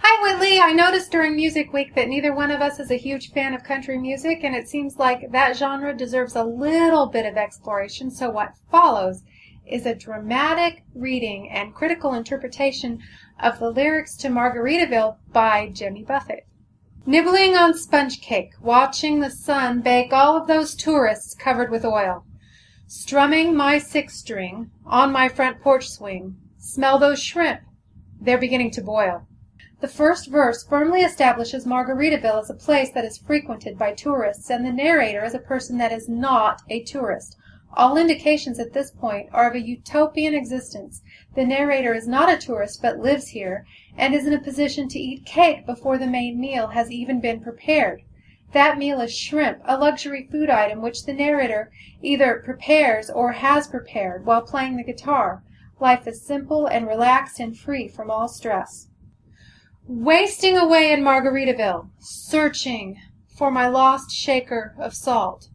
Hi, Whitley. I noticed during Music Week that neither one of us is a huge fan of country music, and it seems like that genre deserves a little bit of exploration. So what follows is a dramatic reading and critical interpretation of the lyrics to Margaritaville by Jimmy Buffett. Nibbling on sponge cake, watching the sun bake all of those tourists covered with oil. Strumming my six-string on my front porch swing. Smell those shrimp. They're beginning to boil. The first verse firmly establishes Margaritaville as a place that is frequented by tourists, and the narrator as a person that is not a tourist. All indications at this point are of a utopian existence. The narrator is not a tourist but lives here, and is in a position to eat cake before the main meal has even been prepared. That meal is shrimp, a luxury food item which the narrator either prepares or has prepared while playing the guitar. Life is simple and relaxed and free from all stress. Wasting away in Margaritaville, searching for my lost shaker of salt.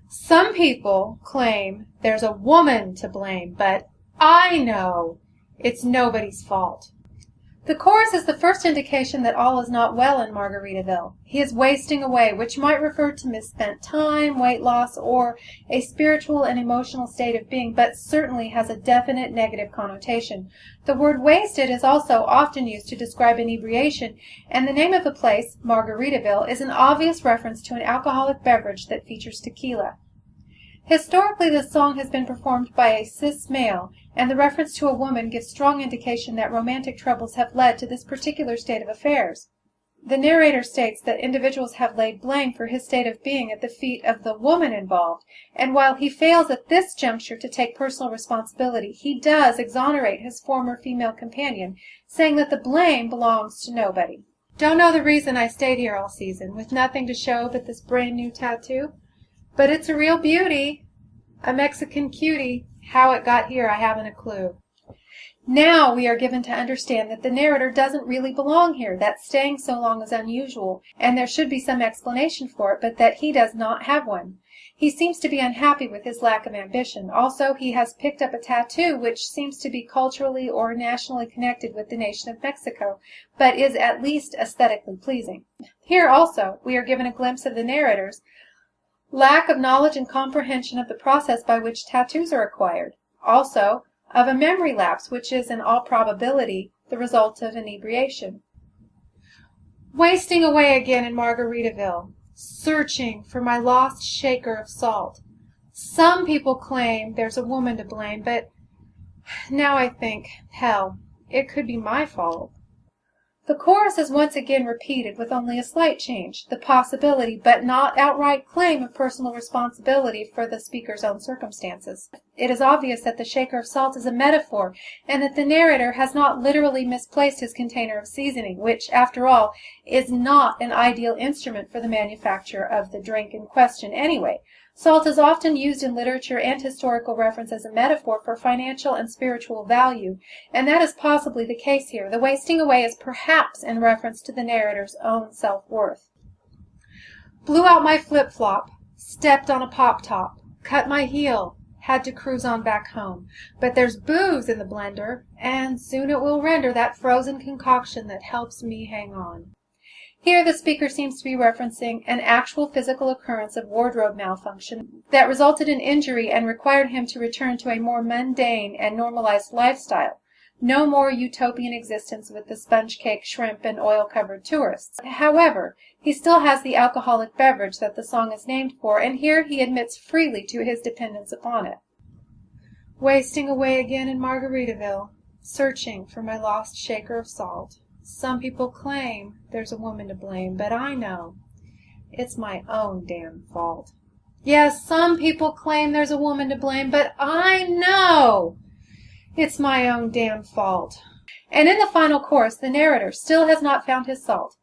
Some people claim there's a woman to blame, but I know it's nobody's fault. The chorus is the first indication that all is not well in Margaritaville. He is wasting away, which might refer to misspent time, weight loss, or a spiritual and emotional state of being, but certainly has a definite negative connotation. The word wasted is also often used to describe inebriation, and the name of the place, Margaritaville, is an obvious reference to an alcoholic beverage that features tequila. Historically, this song has been performed by a cis male, and the reference to a woman gives strong indication that romantic troubles have led to this particular state of affairs. The narrator states that individuals have laid blame for his state of being at the feet of the woman involved, and while he fails at this juncture to take personal responsibility, he does exonerate his former female companion, saying that the blame belongs to nobody. Don't know the reason I stayed here all season, with nothing to show but this brand new tattoo. But it's a real beauty, a Mexican cutie. How it got here, I haven't a clue. Now we are given to understand that the narrator doesn't really belong here, that staying so long is unusual, and there should be some explanation for it, but that he does not have one. He seems to be unhappy with his lack of ambition. Also, he has picked up a tattoo which seems to be culturally or nationally connected with the nation of Mexico, but is at least aesthetically pleasing. Here also we are given a glimpse of the narrator's lack of knowledge and comprehension of the process by which tattoos are acquired, also of a memory lapse which is in all probability the result of inebriation. Wasting away again in Margaritaville, searching for my lost shaker of salt. Some people claim there's a woman to blame, but now I think, hell, it could be my fault. The chorus is once again repeated with only a slight change, the possibility, but not outright claim, of personal responsibility for the speaker's own circumstances. It is obvious that the shaker of salt is a metaphor, and that the narrator has not literally misplaced his container of seasoning, which, after all, is not an ideal instrument for the manufacture of the drink in question anyway. Salt is often used in literature and historical reference as a metaphor for financial and spiritual value, and that is possibly the case here. The wasting away is perhaps in reference to the narrator's own self-worth. Blew out my flip-flop, stepped on a pop-top, cut my heel, had to cruise on back home. But there's booze in the blender, and soon it will render that frozen concoction that helps me hang on. Here the speaker seems to be referencing an actual physical occurrence of wardrobe malfunction that resulted in injury and required him to return to a more mundane and normalized lifestyle. No more utopian existence with the sponge cake, shrimp, and oil-covered tourists. However, he still has the alcoholic beverage that the song is named for, and here he admits freely to his dependence upon it. Wasting away again in Margaritaville, searching for my lost shaker of salt. Some people claim there's a woman to blame, but I know it's my own damn fault. Yes, some people claim there's a woman to blame, but I know it's my own damn fault. And in the final chorus, the narrator still has not found his salt,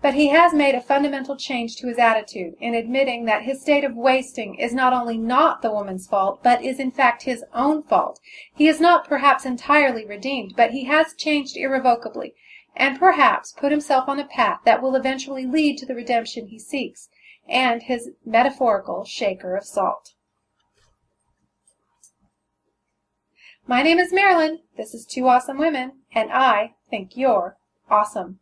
but he has made a fundamental change to his attitude in admitting that his state of wasting is not only not the woman's fault, but is in fact his own fault. He is not perhaps entirely redeemed, but he has changed irrevocably, and perhaps put himself on a path that will eventually lead to the redemption he seeks, and his metaphorical shaker of salt. My name is Marilyn. This is Two Awesome Women, and I think you're awesome.